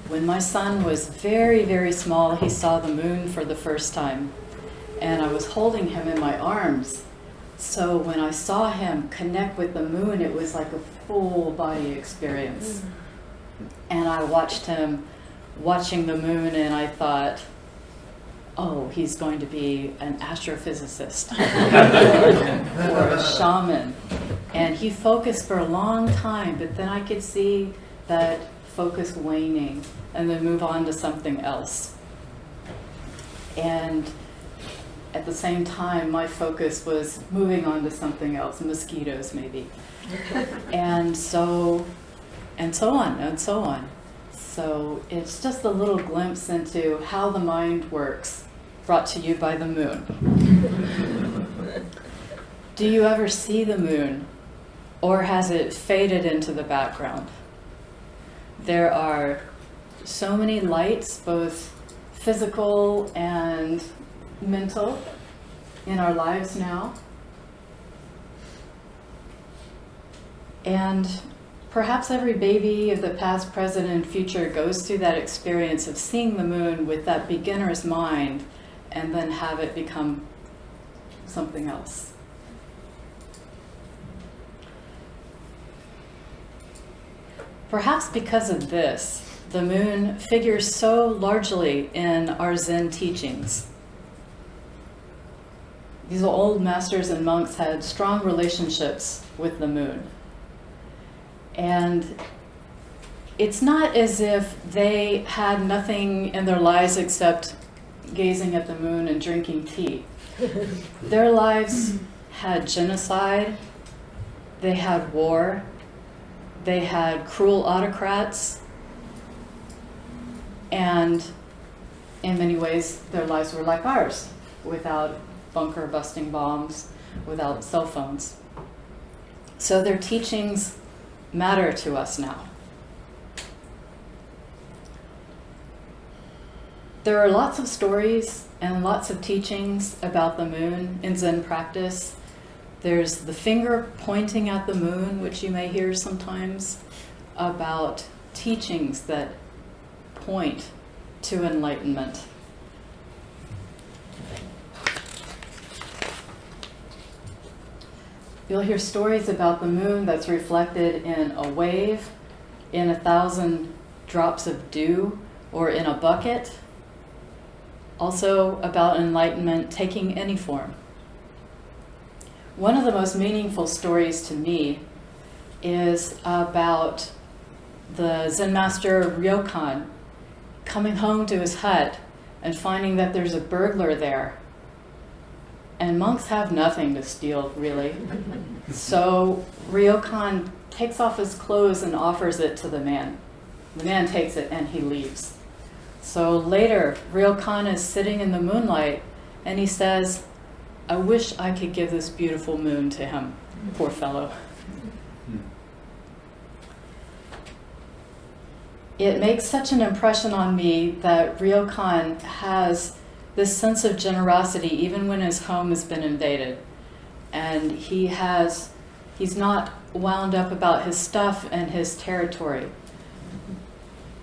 When my son was very, very small, he saw the moon for the first time. And I was holding him in my arms. So when I saw him connect with the moon, it was like a full body experience. And I watched him watching the moon, and I thought, oh, he's going to be an astrophysicist or a shaman. And he focused for a long time, but then I could see that focus waning and then move on to something else. And at the same time, my focus was moving on to something else, mosquitoes maybe. and so on and so on. So it's just a little glimpse into how the mind works, brought to you by the moon. Do you ever see the moon, or has it faded into the background? There are so many lights, both physical and mental, in our lives now. And perhaps every baby of the past, present, and future goes through that experience of seeing the moon with that beginner's mind and then have it become something else. Perhaps because of this, the moon figures so largely in our Zen teachings. These old masters and monks had strong relationships with the moon. And it's not as if they had nothing in their lives except gazing at the moon and drinking tea. Their lives had genocide, they had war, they had cruel autocrats, and in many ways their lives were like ours, without bunker busting bombs, without cell phones. So their teachings matter to us now. There are lots of stories and lots of teachings about the moon in Zen practice. There's the finger pointing at the moon, which you may hear sometimes, about teachings that point to enlightenment. You'll hear stories about the moon that's reflected in a wave, in 1,000 drops of dew, or in a bucket. Also about enlightenment taking any form. One of the most meaningful stories to me is about the Zen master Ryokan coming home to his hut and finding that there's a burglar there. And monks have nothing to steal, really. So Ryokan takes off his clothes and offers it to the man. The man takes it and he leaves. So later, Ryokan is sitting in the moonlight and he says, I wish I could give this beautiful moon to him, poor fellow. It makes such an impression on me that Ryokan has this sense of generosity even when his home has been invaded. And he's not wound up about his stuff and his territory.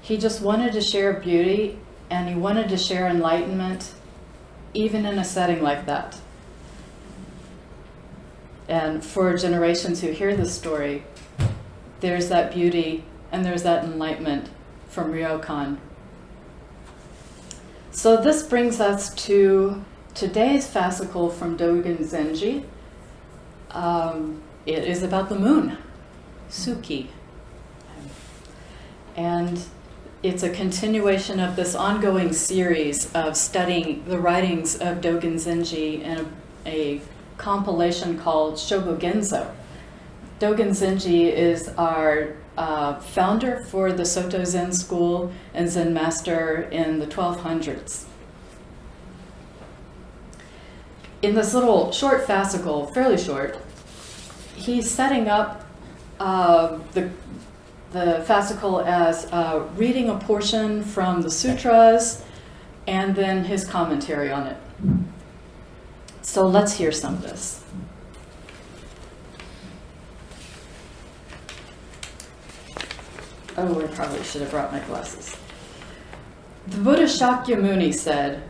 He just wanted to share beauty, and he wanted to share enlightenment, even in a setting like that. And for generations who hear this story, there's that beauty and there's that enlightenment from Ryokan. So this brings us to today's fascicle from Dogen Zenji. It is about the moon, Suki. And it's a continuation of this ongoing series of studying the writings of Dogen Zenji in a compilation called Shobogenzo. Dogen Zenji is our founder for the Soto Zen school and Zen master in the 1200s. In this little short fascicle, fairly short, he's setting up the fascicle as reading a portion from the sutras and then his commentary on it. So let's hear some of this. Oh, I probably should have brought my glasses. The Buddha Shakyamuni said,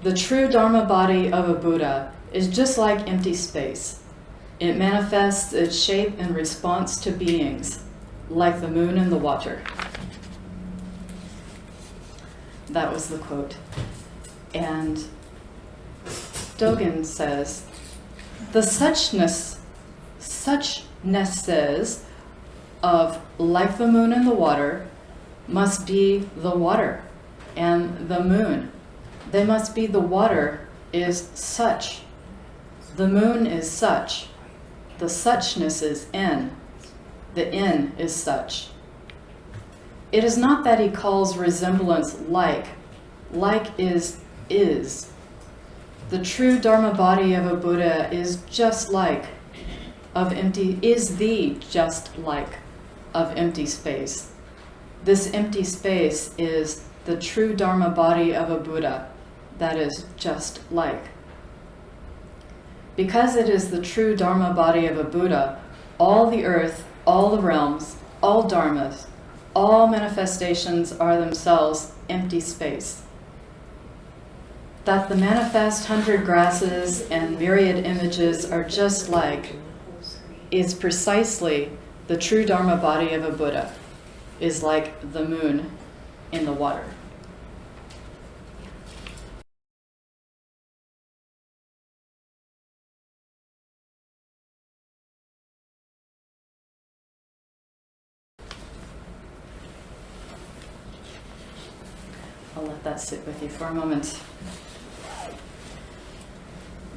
"The true Dharma body of a Buddha is just like empty space. It manifests its shape in response to beings, like the moon in the water." That was the quote. And Dogen says, the suchnesses of like the moon in the water must be the water and the moon. They must be the water is such. The moon is such. The suchness is in. The in is such. It is not that he calls resemblance like. Like is. The true Dharma body of a Buddha is just like is the just like of empty space. This empty space is the true Dharma body of a Buddha that is just like. Because it is the true Dharma body of a Buddha, all the earth, all the realms, all dharmas, all manifestations are themselves empty space. That the manifest 100 grasses and myriad images are just like is precisely the true Dharma body of a Buddha, is like the moon in the water. I'll let that sit with you for a moment.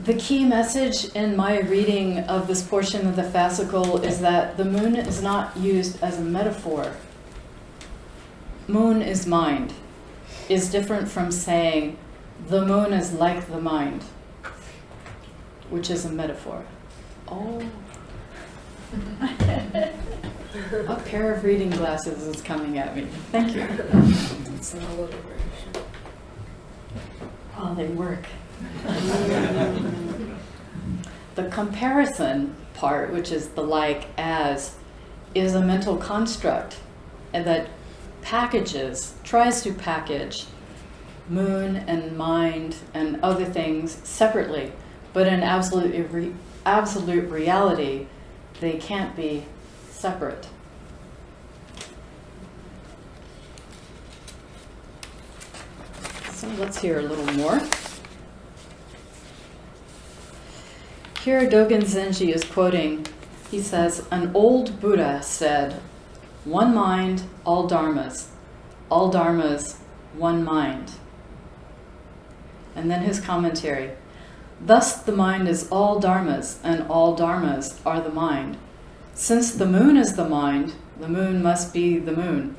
The key message in my reading of this portion of the fascicle is that the moon is not used as a metaphor. Moon is mind, is different from saying the moon is like the mind, which is a metaphor. Oh. A pair of reading glasses is coming at me. Thank you. It's an alliteration. Oh, they work. The comparison part, which is the like as, is a mental construct and that tries to package moon and mind and other things separately, but in absolute reality, they can't be separate. So let's hear a little more. Here Dogen Zenji is quoting, he says, "An old Buddha said, 'One mind, all dharmas. All dharmas, one mind.'" And then his commentary, "Thus the mind is all dharmas, and all dharmas are the mind. Since the moon is the mind, the moon must be the moon.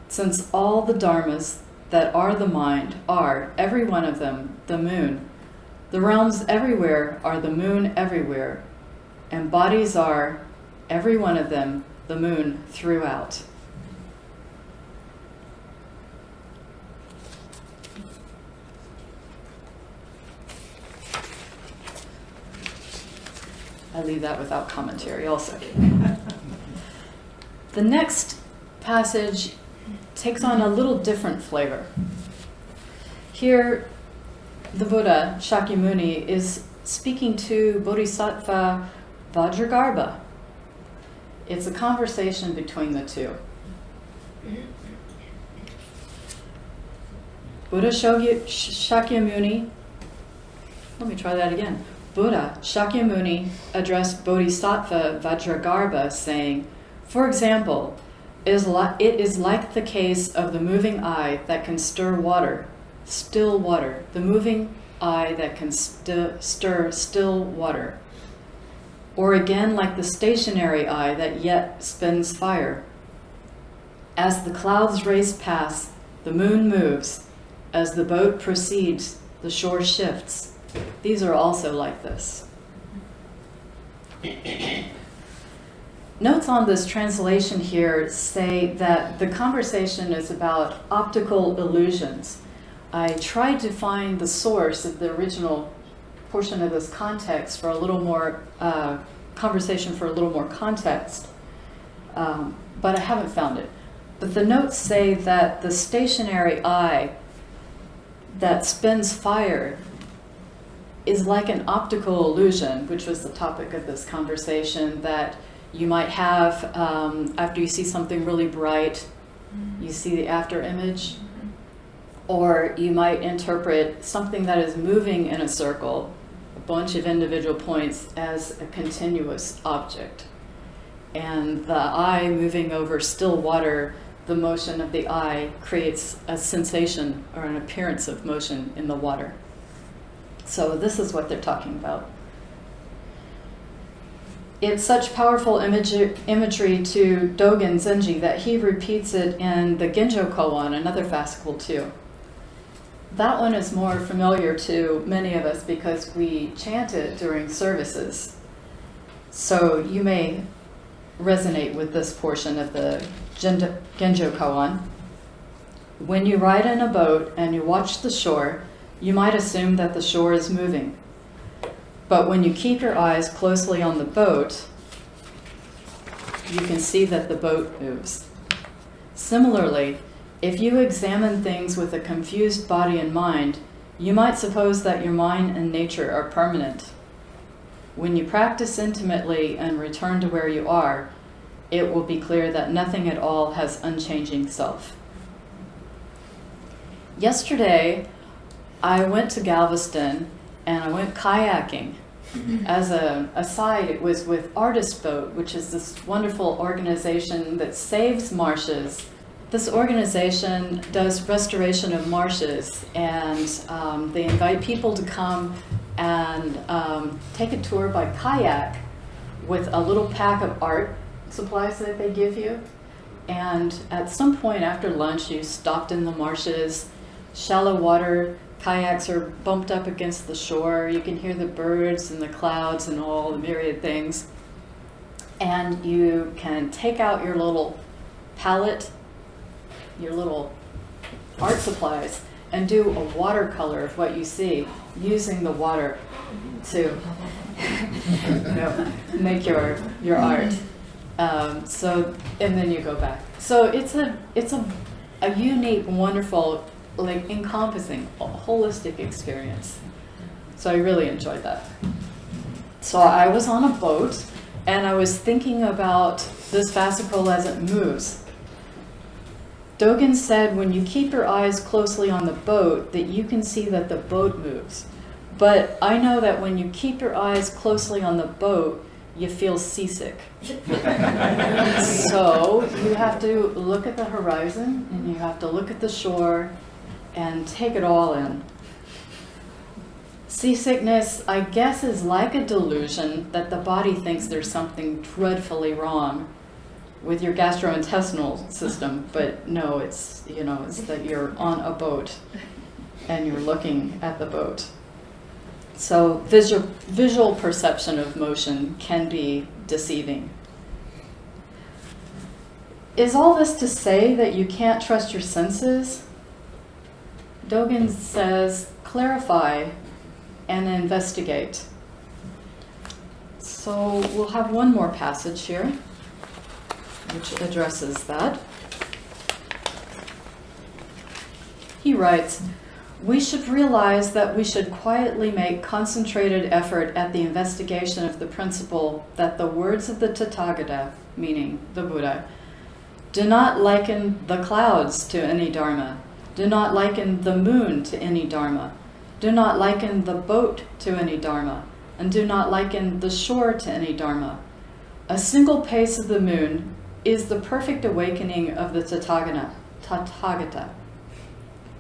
Since all the dharmas that are the mind are, every one of them, the moon. The realms everywhere are the moon everywhere, and bodies are, every one of them, the moon throughout." I leave that without commentary also. The next passage takes on a little different flavor. Here, the Buddha, Shakyamuni, is speaking to Bodhisattva Vajragarbha. It's a conversation between the two. Buddha Shakyamuni, let me try that again. Buddha Shakyamuni addressed Bodhisattva Vajragarbha saying, "For example, it is like the case of the moving eye that can stir water, still water, the moving eye that can stir still water. Or again, like the stationary eye that yet spins fire. As the clouds race past, the moon moves. As the boat proceeds, the shore shifts. These are also like this." Notes on this translation here say that the conversation is about optical illusions. I tried to find the source of the original portion of this context for a little more conversation for a little more context, but I haven't found it. But the notes say that the stationary eye that spins fire is like an optical illusion, which was the topic of this conversation, that you might have after you see something really bright, you see the after image, or you might interpret something that is moving in a circle, a bunch of individual points, as a continuous object. And the eye moving over still water, the motion of the eye creates a sensation or an appearance of motion in the water. So this is what they're talking about. It's such powerful imagery to Dogen Zenji that he repeats it in the Genjo Koan, another fascicle too. That one is more familiar to many of us because we chant it during services. So you may resonate with this portion of the Genjo Koan. When you ride in a boat and you watch the shore, you might assume that the shore is moving. But when you keep your eyes closely on the boat, you can see that the boat moves. Similarly, if you examine things with a confused body and mind, you might suppose that your mind and nature are permanent. When you practice intimately and return to where you are, it will be clear that nothing at all has unchanging self. Yesterday, I went to Galveston and I went kayaking. As an aside, it was with Artist Boat, which is this wonderful organization that saves marshes. This organization does restoration of marshes, and they invite people to come and take a tour by kayak with a little pack of art supplies that they give you. And at some point after lunch, you stopped in the marshes, shallow water, kayaks are bumped up against the shore. You can hear the birds and the clouds and all the myriad things. And you can take out your little palette, your little art supplies, and do a watercolor of what you see using the water to make your art. And then you go back. So it's a unique, wonderful, like encompassing, holistic experience. So I really enjoyed that. So I was on a boat and I was thinking about this fascicle as it moves. Dogen said when you keep your eyes closely on the boat that you can see that the boat moves. But I know that when you keep your eyes closely on the boat, you feel seasick. So you have to look at the horizon and you have to look at the shore and take it all in. Seasickness, I guess, is like a delusion that the body thinks there's something dreadfully wrong with your gastrointestinal system, but no, it's that you're on a boat and you're looking at the boat. So visual perception of motion can be deceiving. Is all this to say that you can't trust your senses? Dogen says, clarify and investigate. So we'll have one more passage here, which addresses that. He writes, we should realize that we should quietly make concentrated effort at the investigation of the principle that the words of the Tathagata, meaning the Buddha, do not liken the clouds to any Dharma, do not liken the moon to any Dharma, do not liken the boat to any Dharma, and do not liken the shore to any Dharma. A single pace of the moon is the perfect awakening of the Tathagata.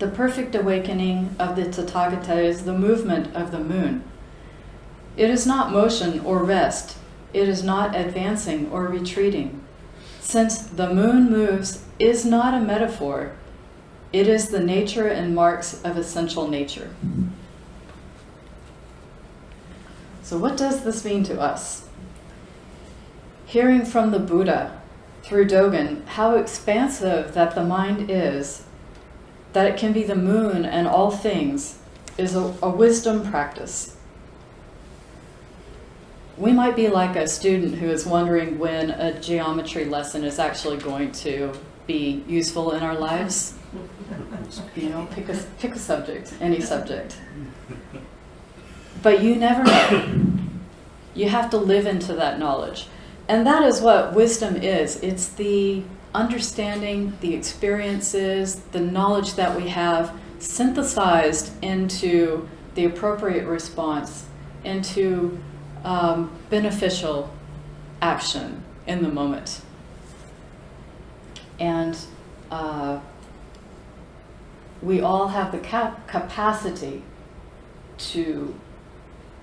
The perfect awakening of the Tathagata is the movement of the moon. It is not motion or rest. It is not advancing or retreating. Since the moon moves is not a metaphor, it is the nature and marks of essential nature. So what does this mean to us? Hearing from the Buddha through Dogen how expansive that the mind is, that it can be the moon and all things, is a wisdom practice. We might be like a student who is wondering when a geometry lesson is actually going to be useful in our lives. You know, pick a subject, any subject. But you never know. You have to live into that knowledge. And that is what wisdom is. It's the understanding, the experiences, the knowledge that we have synthesized into the appropriate response, into beneficial action in the moment. And we all have the capacity to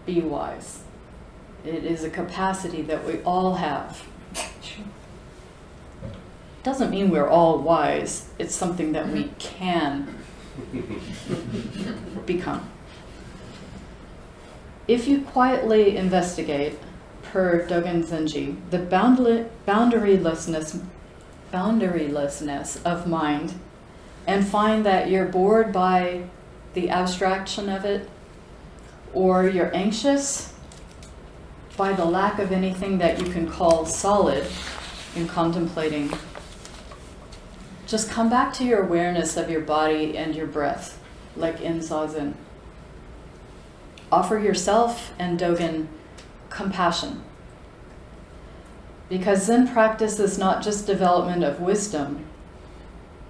be wise. It is a capacity that we all have. Doesn't mean we're all wise. It's something that we can become. If you quietly investigate, per Dogen Zenji, the boundarylessness of mind, and find that you're bored by the abstraction of it, or you're anxious by the lack of anything that you can call solid in contemplating, just come back to your awareness of your body and your breath, like in Zazen. Offer yourself and Dogen compassion. Because Zen practice is not just development of wisdom,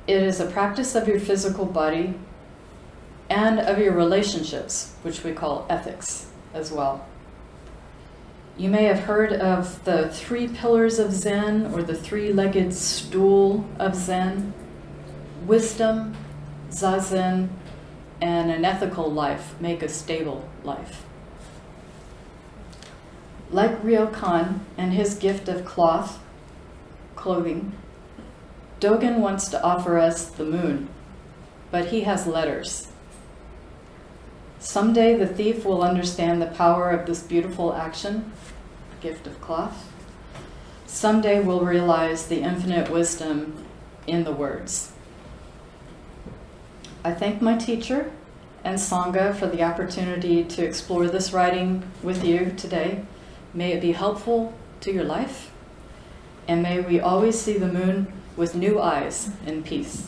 it is a practice of your physical body and of your relationships, which we call ethics as well. You may have heard of the 3 pillars of Zen, or the 3-legged stool of Zen: wisdom, Zazen, and an ethical life make a stable life. Like Ryokan and his gift of clothing, Dogen wants to offer us the moon, but he has letters. Someday the thief will understand the power of this beautiful action, gift of cloth. Someday we'll realize the infinite wisdom in the words. I thank my teacher and Sangha for the opportunity to explore this writing with you today. May it be helpful to your life, and may we always see the moon with new eyes in peace.